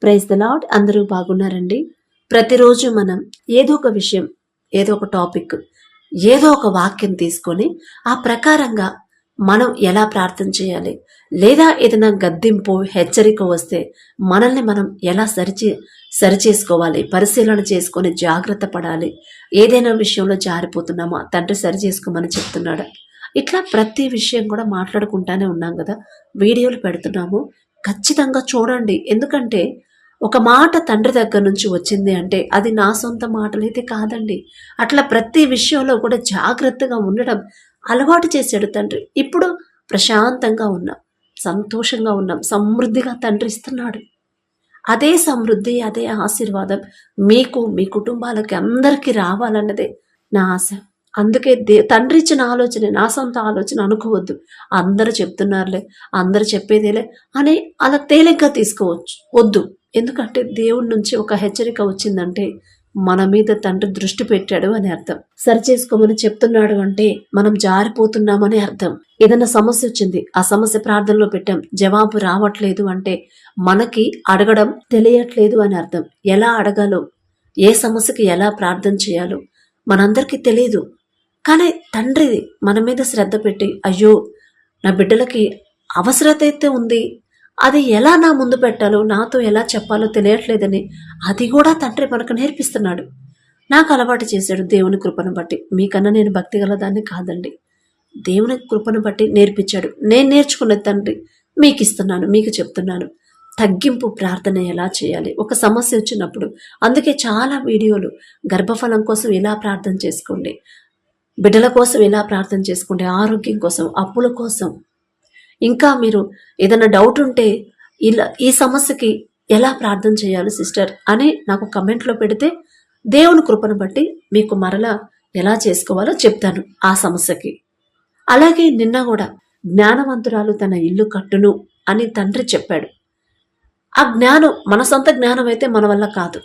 Praise the lord. అందరూ బాగున్నారండి. ప్రతిరోజు మనం ఏదో ఒక విషయం, ఏదో ఒక టాపిక్, ఏదో ఒక వాక్యం తీసుకొని ఆ ప్రకారంగా మనం ఎలా ప్రార్థన చేయాలి, లేదా ఏదైనా గద్దింపు హెచ్చరిక వస్తే మనల్ని మనం ఎలా సరిచేసుకోవాలి, పరిశీలన చేసుకొని జాగ్రత్త పడాలి. ఏదైనా విషయంలో జారిపోతున్నామా తండ్రి సరి చేసుకోమని చెప్తున్నాడు. ఇట్లా ప్రతి విషయం కూడా మాట్లాడుకుంటానే ఉన్నాం కదా, వీడియోలు పెడుతున్నాము. ఖచ్చితంగా చూడండి. ఎందుకంటే ఒక మాట తండ్రి దగ్గర నుంచి వచ్చింది అంటే అది నా సొంత మాటలైతే కాదండి. అట్లా ప్రతి విషయంలో కూడా జాగ్రత్తగా ఉండడం అలవాటు చేశాడు తండ్రి. ఇప్పుడు ప్రశాంతంగా ఉన్నాం, సంతోషంగా ఉన్నాం, సమృద్ధిగా తండ్రి ఇస్తున్నాడు. అదే సమృద్ధి, అదే ఆశీర్వాదం మీకు, మీ కుటుంబాలకి అందరికీ రావాలన్నదే నా ఆశ. అందుకే తండ్రి ఇచ్చిన ఆలోచన నా సొంత ఆలోచన అనుకోవద్దు. అందరూ చెప్తున్నారులే, అందరూ చెప్పేదేలే అని అలా తేలిగ్గా తీసుకోవచ్చు వద్దు. ఎందుకంటే దేవుడి నుంచి ఒక హెచ్చరిక వచ్చిందంటే మన మీద తండ్రి దృష్టి పెట్టాడు అని అర్థం. సరి చేసుకోమని చెప్తున్నాడు అంటే మనం జారిపోతున్నామని అర్థం. ఏదైనా సమస్య వచ్చింది, ఆ సమస్య ప్రార్థనలో పెట్టాం, జవాబు రావట్లేదు అంటే మనకి అడగడం తెలియట్లేదు అని అర్థం. ఎలా అడగాలో, ఏ సమస్యకి ఎలా ప్రార్థన చేయాలో మనందరికీ తెలియదు. కానీ తండ్రి మన మీద శ్రద్ధ పెట్టి, అయ్యో నా బిడ్డలకి అవసరత అయితే ఉంది, అది ఎలా నా ముందు పెట్టాలో, నాతో ఎలా చెప్పాలో తెలియట్లేదని అది కూడా తండ్రి మనకు నేర్పిస్తున్నాడు. నాకు అలవాటు చేశాడు దేవుని కృపను బట్టి. మీకన్నా నేను భక్తి గలదాన్ని కాదండి. దేవుని కృపను బట్టి నేర్పించాడు. నేను నేర్చుకున్న తండ్రి మీకు ఇస్తున్నాను, మీకు చెప్తున్నాను. తగ్గింపు ప్రార్థన ఎలా చేయాలి ఒక సమస్య వచ్చినప్పుడు. అందుకే చాలా వీడియోలు గర్భఫలం కోసం ఎలా ప్రార్థన చేసుకోండి, బిడ్డల కోసం ఎలా ప్రార్థన చేసుకోండి, ఆరోగ్యం కోసం, అప్పుల కోసం, ఇంకా మీరు ఏదైనా డౌట్ ఉంటే ఇలా ఈ సమస్యకి ఎలా ప్రార్థన చేయాలి సిస్టర్ అని నాకు కమెంట్లో పెడితే దేవుని కృపను బట్టి మీకు మరలా ఎలా చేసుకోవాలో చెప్తాను ఆ సమస్యకి. అలాగే నిన్న కూడా జ్ఞానవంతురాలు తన ఇల్లు కట్టును అని తండ్రి చెప్పాడు. ఆ జ్ఞానం మన సొంత జ్ఞానం అయితే మన వల్ల కాదు,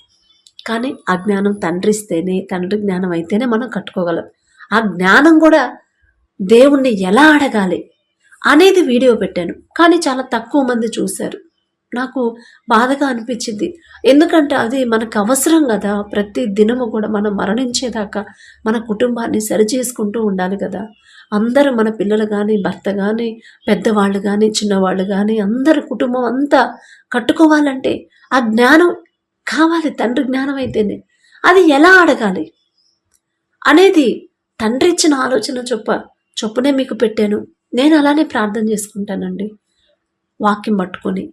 కానీ ఆ జ్ఞానం తండ్రి ఇస్తేనే, తండ్రి జ్ఞానం అయితేనే మనం కట్టుకోగలం. ఆ జ్ఞానం కూడా దేవుణ్ణి ఎలా అడగాలి అనేది వీడియో పెట్టాను, కానీ చాలా తక్కువ మంది చూశారు. నాకు బాధగా అనిపించింది. ఎందుకంటే అది మనకు అవసరం కదా. ప్రతి దినము కూడా మనం మరణించేదాకా మన కుటుంబాన్ని సరిచేసుకుంటూ ఉండాలి కదా. అందరూ మన పిల్లలు కానీ, భర్త కానీ, పెద్దవాళ్ళు కానీ, చిన్నవాళ్ళు కానీ, అందరు కుటుంబం అంతా కట్టుకోవాలంటే ఆ జ్ఞానం కావాలి. తండ్రి జ్ఞానం అయితేనే అది ఎలా అడగాలి అనేది తండ్రి ఇచ్చిన ఆలోచన చొప్పునే మీకు పెట్టాను. నేను అలానే ప్రార్థన చేసుకుంటానండి. వాక్యం పట్టుకొని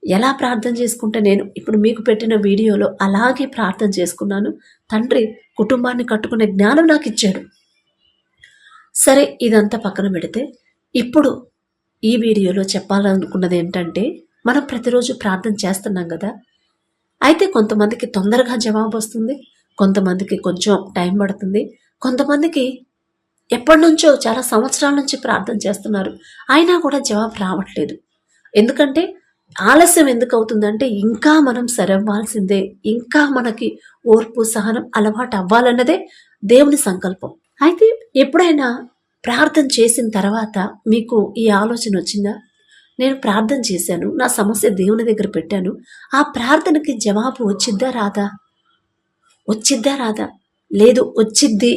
ఎలా ప్రార్థన చేసుకుంటే నేను ఇప్పుడు మీకు పెట్టిన వీడియోలో అలాగే ప్రార్థన చేసుకున్నాను. తండ్రి కుటుంబాన్ని కట్టుకునే జ్ఞానం నాకు ఇచ్చాడు. సరే, ఇదంతా పక్కన పెడితే ఇప్పుడు ఈ వీడియోలో చెప్పాలనుకున్నది ఏంటంటే, మనం ప్రతిరోజు ప్రార్థన చేస్తున్నాం కదా. అయితే కొంతమందికి తొందరగా జవాబు వస్తుంది, కొంతమందికి కొంచెం టైం పడుతుంది, కొంతమందికి ఎప్పటి నుంచో చాలా సంవత్సరాల నుంచి ప్రార్థన చేస్తున్నారు, అయినా కూడా జవాబు రావట్లేదు. ఎందుకంటే ఆలస్యం ఎందుకు అవుతుందంటే ఇంకా మనం సరవ్వాల్సిందే, ఇంకా మనకి ఓర్పు సహనం అలవాటు అవ్వాలన్నదే దేవుని సంకల్పం. అయితే ఎప్పుడైనా ప్రార్థన చేసిన తర్వాత మీకు ఈ ఆలోచన వచ్చిందా? నేను ప్రార్థన చేశాను, నా సమస్య దేవుని దగ్గర పెట్టాను, ఆ ప్రార్థనకి జవాబు వచ్చిద్దా రాదా? లేదు, వచ్చిద్ది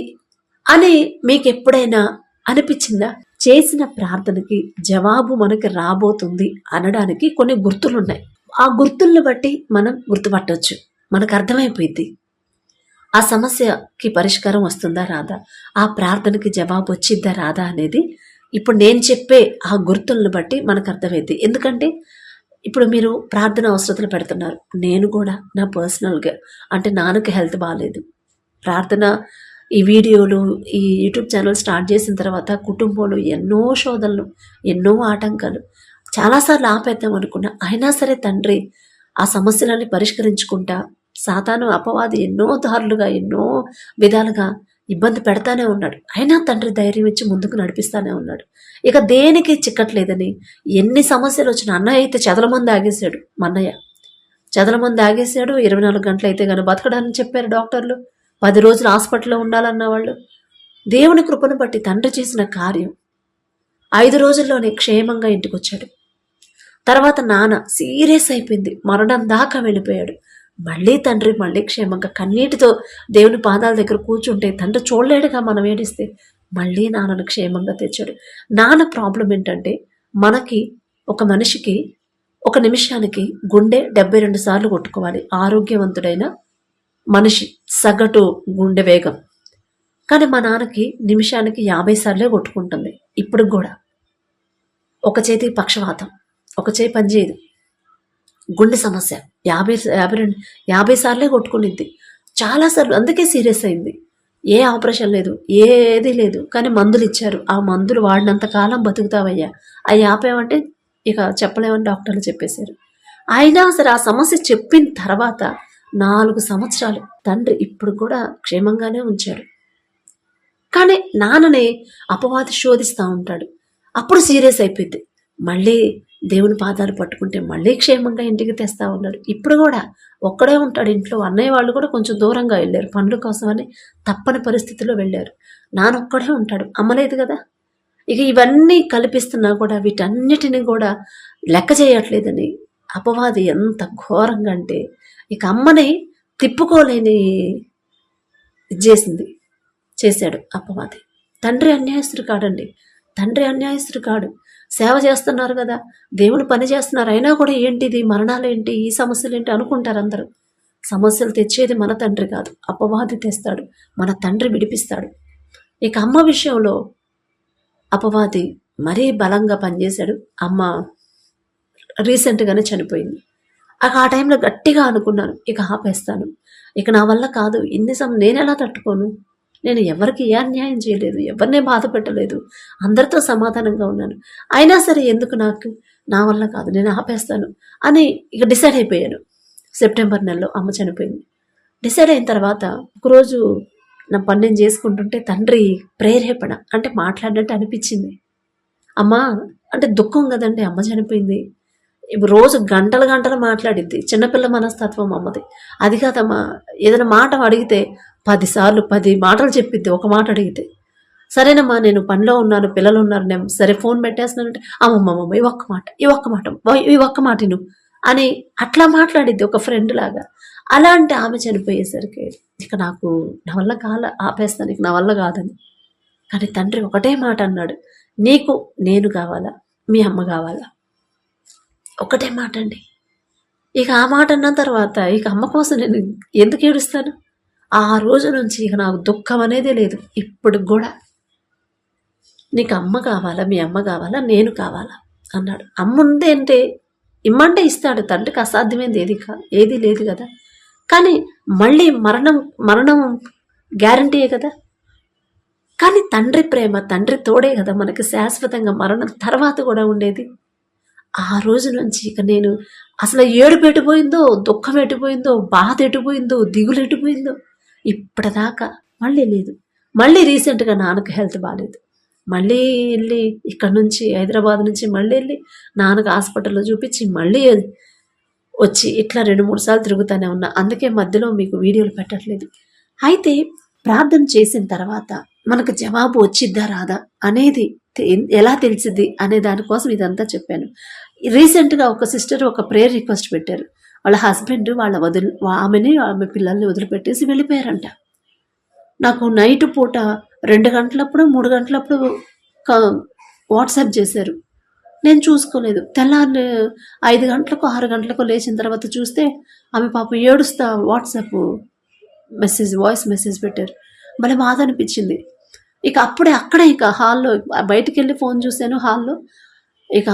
అని మీకు ఎప్పుడైనా అనిపించిందా? చేసిన ప్రార్థనకి జవాబు మనకి రాబోతుంది అనడానికి కొన్ని గుర్తులున్నాయి. ఆ గుర్తులను బట్టి మనం గుర్తుపట్టవచ్చు. మనకు అర్థమైపోయింది ఆ సమస్యకి పరిష్కారం వస్తుందా రాదా, ఆ ప్రార్థనకి జవాబు వచ్చిద్దా రాదా అనేది ఇప్పుడు నేను చెప్పే ఆ గుర్తులను బట్టి మనకు అర్థమైంది. ఎందుకంటే ఇప్పుడు మీరు ప్రార్థన అవసరతలు పెడుతున్నారు. నేను కూడా నా పర్సనల్గా అంటే నాన్నకి హెల్త్ బాగాలేదు, ప్రార్థన ఈ వీడియోలు, ఈ యూట్యూబ్ ఛానల్ స్టార్ట్ చేసిన తర్వాత కుటుంబంలో ఎన్నో శోధనలు, ఎన్నో ఆటంకాలు, చాలాసార్లు ఆపేద్దాం అనుకున్నా, అయినా సరే తండ్రి ఆ సమస్యలన్నీ పరిష్కరించుకుంటా, సాతాను అపవాది ఎన్నో దారులుగా, ఎన్నో విధాలుగా ఇబ్బంది పెడతానే ఉన్నాడు, అయినా తండ్రి ధైర్యం ఇచ్చి ముందుకు నడిపిస్తానే ఉన్నాడు. ఇక దేనికి చిక్కట్లేదని ఎన్ని సమస్యలు వచ్చినా, అన్నయ్య అయితే చెదల మంది ఆగేశాడు. మా అన్నయ్య చెదల మంది ఆగేశాడు. 24 గంటలు అయితే కానీ బతకడానికి చెప్పారు డాక్టర్లు. 10 రోజులు హాస్పిటల్లో ఉండాలన్న వాళ్ళు. దేవుని కృపను బట్టి తండ్రి చేసిన కార్యం 5 రోజుల్లోనే క్షేమంగా ఇంటికి వచ్చాడు. తర్వాత నాన్న సీరియస్ అయిపోయింది, మరణం దాకా వెళ్ళిపోయాడు. మళ్ళీ తండ్రి మళ్ళీ క్షేమంగా కన్నీటితో దేవుని పాదాల దగ్గర కూర్చుంటే తండ్రి చూడలేడుగా మనం ఏడిస్తే. మళ్ళీ నాన్నను క్షేమంగా తెచ్చాడు. నాన్న ప్రాబ్లం ఏంటంటే, మనకి ఒక మనిషికి ఒక నిమిషానికి గుండె 72 సార్లు కొట్టుకోవాలి ఆరోగ్యవంతుడైన మనిషి సగటు గుండె వేగం. కానీ మా నాన్నకి నిమిషానికి 50 సార్లే కొట్టుకుంటుంది ఇప్పుడు కూడా. ఒక చేతికి పక్షవాతం, ఒక చేయి పనిచేయదు, గుండె సమస్య 50 సార్లే కొట్టుకునిద్ది చాలాసార్లు. అందుకే సీరియస్ అయింది. ఏ ఆపరేషన్ లేదు, ఏది లేదు, కానీ మందులు ఇచ్చారు. ఆ మందులు వాడినంత కాలం బతుకుతావయ్యా, అవి ఆపేమంటే ఇక చెప్పలేమని డాక్టర్లు చెప్పేశారు. అయినా సరే ఆ సమస్య చెప్పిన తర్వాత 4 సంవత్సరాలు తండ్రి ఇప్పుడు కూడా క్షేమంగానే ఉంచాడు. కానీ నాన్నని అపవాది శోధిస్తూ ఉంటాడు. అప్పుడు సీరియస్ అయిపోయింది. మళ్ళీ దేవుని పాదాలు పట్టుకుంటే మళ్ళీ క్షేమంగా ఇంటికి తెస్తా ఉన్నాడు. ఇప్పుడు కూడా ఒక్కడే ఉంటాడు ఇంట్లో. అన్నయ్య వాళ్ళు కూడా కొంచెం దూరంగా వెళ్ళారు పనుల కోసమని, తప్పని పరిస్థితుల్లో వెళ్ళారు. నాన్న ఒక్కడే ఉంటాడు, అమ్మలేదు కదా. ఇక ఇవన్నీ కల్పిస్తున్నా కూడా వీటన్నిటిని కూడా లెక్క చేయట్లేదని అపవాది ఎంత ఘోరంగా అంటే, ఇక అమ్మని తిప్పుకోలేని చేశాడు అపవాది. తండ్రి అన్యాయస్తుడు కాడండి, తండ్రి అన్యాయస్తుడు కాడు. సేవ చేస్తున్నారు కదా, దేవుని పని చేస్తున్నారు, అయినా కూడా ఏంటిది మరణాలేంటి, ఈ సమస్యలు ఏంటి అనుకుంటారు అందరూ. సమస్యలు తెచ్చేది మన తండ్రి కాదు, అపవాది తెస్తాడు. మన తండ్రి విడిపిస్తాడు. ఇక అమ్మ విషయంలో అపవాది మరీ బలంగా పనిచేశాడు. అమ్మ రీసెంట్గానే చనిపోయింది. ఆ టైంలో గట్టిగా అనుకున్నాను, ఇక ఆపేస్తాను, ఇక నా వల్ల కాదు, నేను ఎలా తట్టుకోను, నేను ఎవరికి ఏ అన్యాయం చేయలేదు, ఎవరినే బాధ పెట్టలేదు, అందరితో సమాధానంగా ఉన్నాను, అయినా సరే ఎందుకు నాకు, నా వల్ల కాదు, నేను ఆపేస్తాను అని ఇక డిసైడ్ అయిపోయాను. సెప్టెంబర్ నెలలో అమ్మ చనిపోయింది. డిసైడ్ అయిన తర్వాత ఒకరోజు నా పని నేను చేసుకుంటుంటే తండ్రి ప్రేరేపణ అంటే మాట్లాడినట్టు అనిపించింది. అమ్మ అంటే దుఃఖం కదండి, అమ్మ చనిపోయింది. రోజు గంటలు గంటలు మాట్లాడిద్ది, చిన్నపిల్ల మనస్తత్వం అమ్మది. అది కాదమ్మా, ఏదైనా మాట అడిగితే 10 సార్లు 10 మాటలు చెప్పిద్ది ఒక మాట అడిగితే. సరేనమ్మా నేను పనిలో ఉన్నాను, పిల్లలు ఉన్నారు, నేను సరే ఫోన్ పెట్టేస్తున్నానంటే అమ్మమ్మమ్మ ఈ ఒక్క మాట నువ్వు అని అట్లా మాట్లాడిద్ది ఒక ఫ్రెండ్ లాగా. అలాంటి ఆమె చనిపోయేసరికి ఇక నాకు నా వల్ల ఆపేస్తాను, ఇక నా వల్ల కాదని. కానీ తండ్రి ఒకటే మాట అన్నాడు, నీకు నేను కావాలా, మీ అమ్మ కావాలా, ఒకటే మాట అండి. ఇక ఆ మాట అన్న తర్వాత ఇక అమ్మ కోసం నేను ఎందుకు ఏడుస్తాను. ఆ రోజు నుంచి ఇక నాకు దుఃఖం అనేదే లేదు. ఇప్పుడు కూడా నీకు అమ్మ కావాలా, మీ అమ్మ కావాలా, నేను కావాలా అన్నాడు. అమ్మ ఉంది అంటే ఇమ్మంటే ఇస్తాడు, తండ్రికి అసాధ్యమైంది ఏది లేదు కదా. కానీ మళ్ళీ మరణం గ్యారంటీయే కదా. కానీ తండ్రి ప్రేమ, తండ్రి తోడే కదా మనకి శాశ్వతంగా మరణం తర్వాత కూడా ఉండేది. ఆ రోజు నుంచి ఇక నేను అసలు ఏడుపు ఎటుపోయిందో, దుఃఖం ఎటుపోయిందో, బాధ ఎటుపోయిందో, దిగులు ఎటుపోయిందో ఇప్పటిదాకా మళ్ళీ లేదు. మళ్ళీ రీసెంట్గా నాన్నకు హెల్త్ బాగాలేదు, మళ్ళీ వెళ్ళి ఇక్కడ నుంచి హైదరాబాద్ నుంచి మళ్ళీ వెళ్ళి నాన్నకు హాస్పిటల్లో చూపించి మళ్ళీ వచ్చి ఇట్లా 2-3 సార్లు తిరుగుతూనే ఉన్నా. అందుకే మధ్యలో మీకు వీడియోలు పెట్టట్లేదు. అయితే ప్రార్థన చేసిన తర్వాత మనకు జవాబు వచ్చిద్దా రాదా అనేది ఎలా తెలిసిద్ది అనే దానికోసం ఇదంతా చెప్పాను. రీసెంట్గా ఒక సిస్టర్ ఒక ప్రేయర్ రిక్వెస్ట్ పెట్టారు. వాళ్ళ హస్బెండ్ ఆమె పిల్లల్ని వదిలిపెట్టేసి వెళ్ళిపోయారంట. నాకు నైట్ పూట 2 గంటలప్పుడు 3 గంటలప్పుడు వాట్సాప్ చేశారు. నేను చూసుకోలేదు. తెల్లారి 5 గంటలకు 6 గంటలకు లేచిన తర్వాత చూస్తే ఆమె పాపం ఏడుస్తా వాట్సాప్ వాయిస్ మెసేజ్ పెట్టారు. భలే బాధ అనిపించింది. ఇక అక్కడే ఇక హాల్లో బయటికి వెళ్ళి ఫోన్ చూశాను హాల్లో. ఇక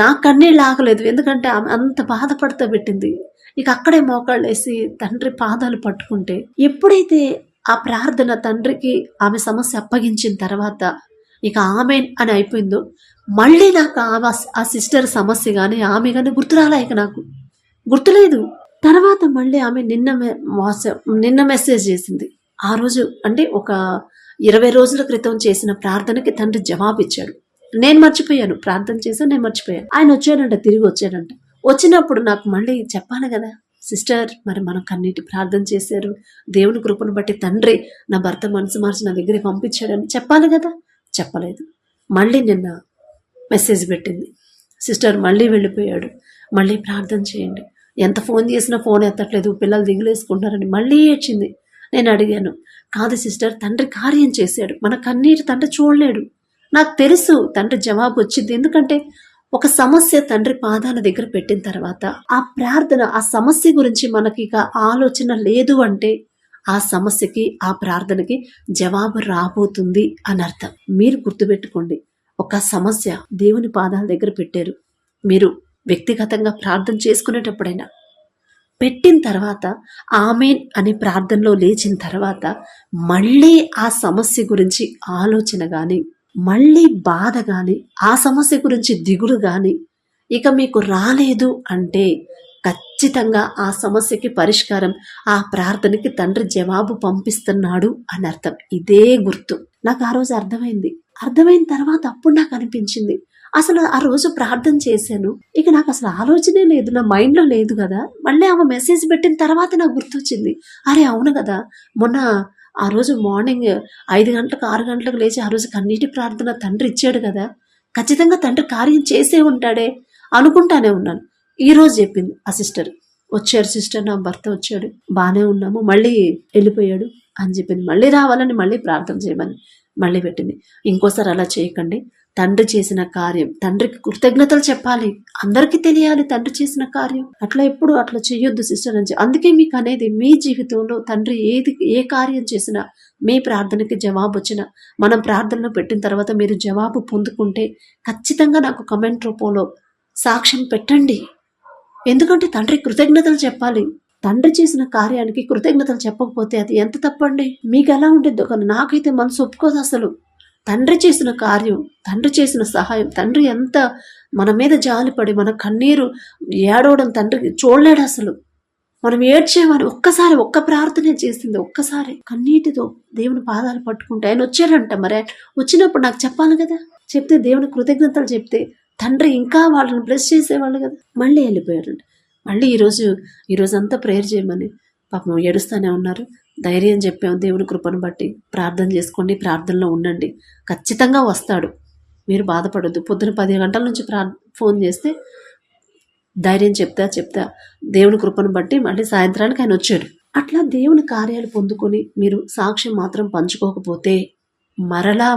నాకు కన్నీళ్ళు ఆగలేదు, ఎందుకంటే ఆమె అంత బాధపడుతూ పెట్టింది. ఇక అక్కడే మోకాళ్ళు వేసి తండ్రి పాదాలు పట్టుకుంటే ఎప్పుడైతే ఆ ప్రార్థన తండ్రికి ఆమె సమస్య అప్పగించిన తర్వాత ఇక ఆమెన్ అని అయిపోయిందో, మళ్ళీ నాకు ఆ సిస్టర్ సమస్య కానీ ఆమె కానీ గుర్తురాలా. ఇక నాకు గుర్తులేదు. తర్వాత మళ్ళీ ఆమె నిన్న మెసేజ్ చేసింది. ఆ రోజు అంటే ఒక 20 రోజుల క్రితం చేసిన ప్రార్థనకి తండ్రి జవాబు ఇచ్చాడు. నేను మర్చిపోయాను, ప్రార్థన చేశాను, నేను మర్చిపోయాను. ఆయన వచ్చాడంట, తిరిగి వచ్చాడంట. వచ్చినప్పుడు నాకు మళ్ళీ చెప్పాలి కదా, సిస్టర్ మరి మనం కన్నీటి ప్రార్థన చేశారు, దేవుని కృపను బట్టి తండ్రి నా భర్త మనసు మార్చి నా దగ్గరికి పంపించాడని చెప్పాలి కదా. చెప్పలేదు. మళ్ళీ నిన్న మెసేజ్ పెట్టింది, సిస్టర్ మళ్ళీ వెళ్ళిపోయాడు, మళ్ళీ ప్రార్థన చేయండి. ఎంత ఫోన్ చేసినా ఫోన్ ఎత్తట్లేదు, పిల్లలు దిగులేసుకుంటారని మళ్ళీ ఏడ్చింది. నేను అడిగాను, కాదు సిస్టర్, తండ్రి కార్యం చేశాడు, మన కన్నీరు తండ్రి చూడలేడు. నాకు తెలుసు తండ్రి జవాబు వచ్చింది. ఎందుకంటే ఒక సమస్య తండ్రి పాదాల దగ్గర పెట్టిన తర్వాత ఆ ప్రార్థన, ఆ సమస్య గురించి మనకి ఇక ఆలోచన లేదు అంటే ఆ సమస్యకి, ఆ ప్రార్థనకి జవాబు రాబోతుంది అని అర్థం. మీరు గుర్తుపెట్టుకోండి, ఒక సమస్య దేవుని పాదాల దగ్గర పెట్టారు, మీరు వ్యక్తిగతంగా ప్రార్థన చేసుకునేటప్పుడైనా పెట్టిన తర్వాత ఆమేన్ అని ప్రార్థనలో లేచిన తర్వాత మళ్ళీ ఆ సమస్య గురించి ఆలోచన కానీ, మళ్ళీ బాధ కానీ, ఆ సమస్య గురించి దిగులు కానీ ఇక మీకు రాలేదు అంటే ఖచ్చితంగా ఆ సమస్యకి పరిష్కారం, ఆ ప్రార్థనకి తండ్రి జవాబు పంపిస్తున్నాడు అని అర్థం. ఇదే గుర్తు. నాకు ఆ రోజు అర్థమైంది. అర్థమైన తర్వాత అప్పుడు నాకు అనిపించింది, అసలు ఆ రోజు ప్రార్థన చేశాను, ఇక నాకు అసలు ఆలోచనే లేదు, నా మైండ్లో లేదు కదా. మళ్ళీ ఆమె మెసేజ్ పెట్టిన తర్వాత నాకు గుర్తొచ్చింది, అరే అవును కదా, మొన్న ఆ రోజు మార్నింగ్ 5 గంటలకు 6 గంటలకు లేచి ఆ రోజు కన్నీటి ప్రార్థన తండ్రి ఇచ్చాడు కదా, ఖచ్చితంగా తండ్రి కార్యం చేసే ఉంటాడే అనుకుంటానే ఉన్నాను. ఈ రోజు చెప్పింది ఆ సిస్టర్, వచ్చారు సిస్టర్, నా భర్త వచ్చాడు, బాగానే ఉన్నాము, మళ్ళీ వెళ్ళిపోయాడు అని చెప్పింది. మళ్ళీ రావాలని మళ్ళీ ప్రార్థన చేయమని మళ్ళీ పెట్టింది. ఇంకోసారి అలా చేయకండి, తండ్రి చేసిన కార్యం, తండ్రికి కృతజ్ఞతలు చెప్పాలి, అందరికీ తెలియాలి తండ్రి చేసిన కార్యం. అట్లా ఎప్పుడు అట్లా చేయొద్దు సిస్టర్ అని. అందుకే మీకు అనేది, మీ జీవితంలో తండ్రి ఏ కార్యం చేసినా, మీ ప్రార్థనకి జవాబు వచ్చినా, మనం ప్రార్థనలో పెట్టిన తర్వాత మీరు జవాబు పొందుకుంటే ఖచ్చితంగా నాకు కమెంట్ రూపంలో సాక్ష్యం పెట్టండి. ఎందుకంటే తండ్రి కృతజ్ఞతలు చెప్పాలి. తండ్రి చేసిన కార్యానికి కృతజ్ఞతలు చెప్పకపోతే అది ఎంత తప్పండి. మీకు ఎలా ఉండేదో కానీ నాకైతే మనసు ఒప్పుకోదు అసలు. తండ్రి చేసిన కార్యం, తండ్రి చేసిన సహాయం, తండ్రి ఎంత మన మీద జాలిపడి మన కన్నీరు ఏడవడం తండ్రికి చూడలేడు అసలు. మనం ఏడ్చేమని ఒక్కసారి ఒక్క ప్రార్థనే చేసింది, ఒక్కసారి కన్నీటితో దేవుని పాదాలు పట్టుకుంటే ఆయన వచ్చాడంట. మరి వచ్చినప్పుడు నాకు చెప్పాలి కదా, చెప్తే దేవుని కృతజ్ఞతలు చెప్తే తండ్రి ఇంకా వాళ్ళని బ్లెస్ చేసేవాళ్ళు కదా. మళ్ళీ వెళ్ళిపోయారండి. మళ్ళీ ఈరోజు అంతా ప్రేయర్ చేయమని పాపం ఏడుస్తూనే ఉన్నారు. ధైర్యం చెప్పాము, దేవుని కృపను బట్టి ప్రార్థన చేసుకోండి, ప్రార్థనలో ఉండండి, ఖచ్చితంగా వస్తాడు, మీరు బాధపడొద్దు. పొద్దున 10 గంటల నుంచి ఫోన్ చేస్తే ధైర్యం చెప్తా దేవుని కృపను బట్టి మళ్ళీ సాయంత్రానికి ఆయన వచ్చాడు. అట్లా దేవుని కార్యాలు పొందుకొని మీరు సాక్ష్యం మాత్రం పంచుకోకపోతే మరలా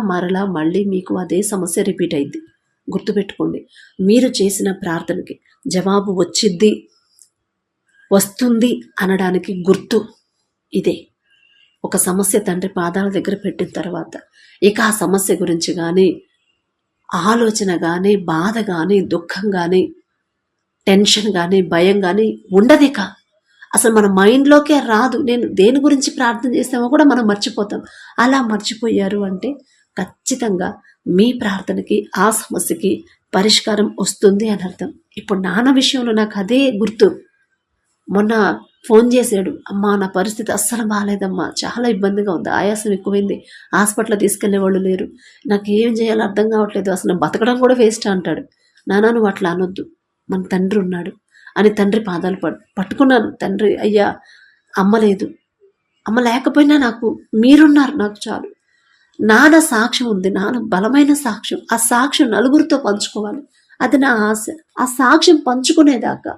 మళ్ళీ మీకు అదే సమస్య రిపీట్ అయింది. గుర్తుపెట్టుకోండి, మీరు చేసిన ప్రార్థనకి జవాబు వస్తుంది అనడానికి గుర్తు ఇదే. ఒక సమస్య తండ్రి పాదాల దగ్గర పెట్టిన తర్వాత ఇక ఆ సమస్య గురించి కానీ, ఆలోచన కానీ, బాధ కానీ, దుఃఖం కానీ, టెన్షన్ కానీ, భయం కానీ ఉండదిక. అసలు మన మైండ్లోకే రాదు. నేను దేని గురించి ప్రార్థన చేస్తామో కూడా మనం మర్చిపోతాం. అలా మర్చిపోయారు అంటే ఖచ్చితంగా మీ ప్రార్థనకి, ఆ సమస్యకి పరిష్కారం వస్తుంది అని అర్థం. ఇప్పుడు నాన్న విషయంలో నాకు అదే గుర్తు. మొన్న ఫోన్ చేశాడు, అమ్మా నా పరిస్థితి అస్సలు బాగాలేదమ్మా, చాలా ఇబ్బందిగా ఉంది, ఆయాసం ఎక్కువైంది, హాస్పిటల్ తీసుకెళ్లే వాళ్ళు లేరు, నాకు ఏం చేయాలో అర్థం కావట్లేదు, అసలు బతకడం కూడా వేస్ట్ అంటాడు. నాన్న నువ్వు అట్లా అనొద్దు, మన తండ్రి ఉన్నాడు అని తండ్రి పాదాలు పట్టుకున్నాను. తండ్రి అయ్యా, అమ్మ లేదు, అమ్మ లేకపోయినా నాకు మీరున్నారు, నాకు చాలు. నాన్న సాక్ష్యం ఉంది, నాన్న బలమైన సాక్ష్యం, ఆ సాక్ష్యం నలుగురితో పంచుకోవాలి, అది నా ఆశ. ఆ సాక్ష్యం పంచుకునేదాకా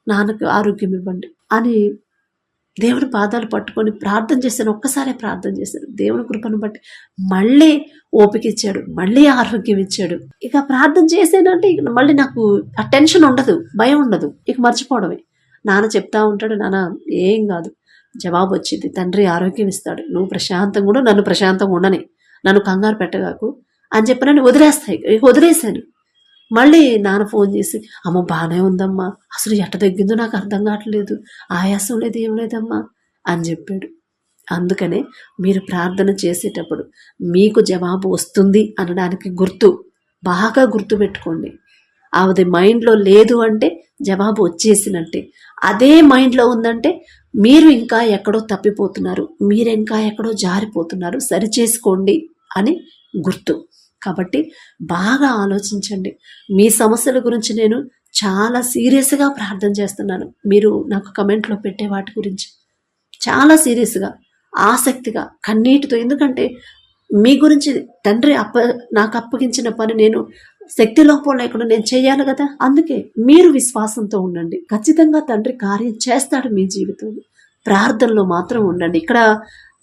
నాన్నకు ఆరోగ్యం ఇవ్వండి అని దేవుని పాదాలు పట్టుకొని ప్రార్థన చేశాను. ఒక్కసారి ప్రార్థన చేశాను. దేవుని కృపను బట్టి మళ్ళీ ఓపిక ఇచ్చాడు, మళ్ళీ ఆరోగ్యం ఇచ్చాడు. ఇక ప్రార్థన చేశానంటే ఇక మళ్ళీ నాకు ఆ టెన్షన్ ఉండదు, భయం ఉండదు, ఇక మర్చిపోవడమే. నాన్న చెప్తా ఉంటాడు, నాన్న ఏం కాదు, జవాబు వచ్చింది, తండ్రి ఆరోగ్యం ఇస్తాడు, నువ్వు ప్రశాంతంగా కూడా, నన్ను ప్రశాంతంగా ఉండని, నన్ను కంగారు పెట్టగాకు అని చెప్పినని వదిలేస్తాయి. ఇక వదిలేశాను. మళ్ళీ నాన్న ఫోన్ చేసి, అమ్మ బాగానే ఉందమ్మా, అసలు ఎట్ట తగ్గిందో నాకు అర్థం కావట్లేదు, ఆయాసం లేదు, ఏం లేదమ్మా అని చెప్పాడు. అందుకనే మీరు ప్రార్థన చేసేటప్పుడు మీకు జవాబు వస్తుంది అనడానికి బాగా గుర్తు పెట్టుకోండి. అది మైండ్లో లేదు అంటే జవాబు వచ్చేసినట్టే. అదే మైండ్లో ఉందంటే మీరు ఇంకా ఎక్కడో తప్పిపోతున్నారు, మీరు ఇంకా ఎక్కడో జారిపోతున్నారు, సరిచేసుకోండి అని గుర్తు. కాబట్టి బాగా ఆలోచించండి. మీ సమస్యల గురించి నేను చాలా సీరియస్గా ప్రార్థన చేస్తున్నాను. మీరు నాకు కమెంట్లో పెట్టే వాటి గురించి చాలా సీరియస్గా, ఆసక్తిగా, కన్నీటితో. ఎందుకంటే మీ గురించి తండ్రి నాకు అప్పగించిన పని నేను శక్తి లోపం లేకుండా నేను చేయాలి కదా. అందుకే మీరు విశ్వాసంతో ఉండండి, ఖచ్చితంగా తండ్రి కార్యం చేస్తాడు మీ జీవితంలో. ప్రార్థనలో మాత్రం ఉండండి. ఇక్కడ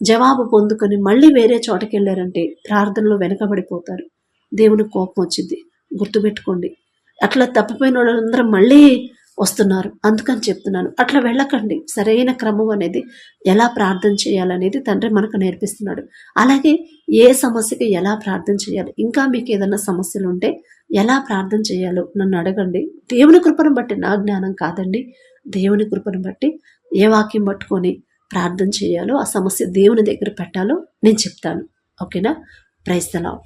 జవాబు పొందుకొని మళ్ళీ వేరే చోటకి వెళ్ళారంటే ప్రార్థనలో వెనకబడిపోతారు, దేవుని కోపం వచ్చింది. గుర్తుపెట్టుకోండి, అట్లా తప్పిపోయిన వాళ్ళందరూ మళ్ళీ వస్తున్నారు. అందుకని చెప్తున్నాను, అట్లా వెళ్ళకండి. సరైన క్రమం అనేది ఎలా ప్రార్థన చేయాలనేది తండ్రి మనకు నేర్పిస్తున్నాడు. అలాగే ఏ సమస్యకి ఎలా ప్రార్థన చేయాలి, ఇంకా మీకు ఏదైనా సమస్యలు ఉంటే ఎలా ప్రార్థన చేయాలో నన్ను అడగండి. దేవుని కృపను బట్టి, నా జ్ఞానం కాదండి, దేవుని కృపను బట్టి ఏ వాక్యం పట్టుకొని ప్రార్థన చేయాలో, ఆ సమస్య దేవుని దగ్గర పెట్టాలో నేను చెప్తాను. ఓకేనా? Praise the lord.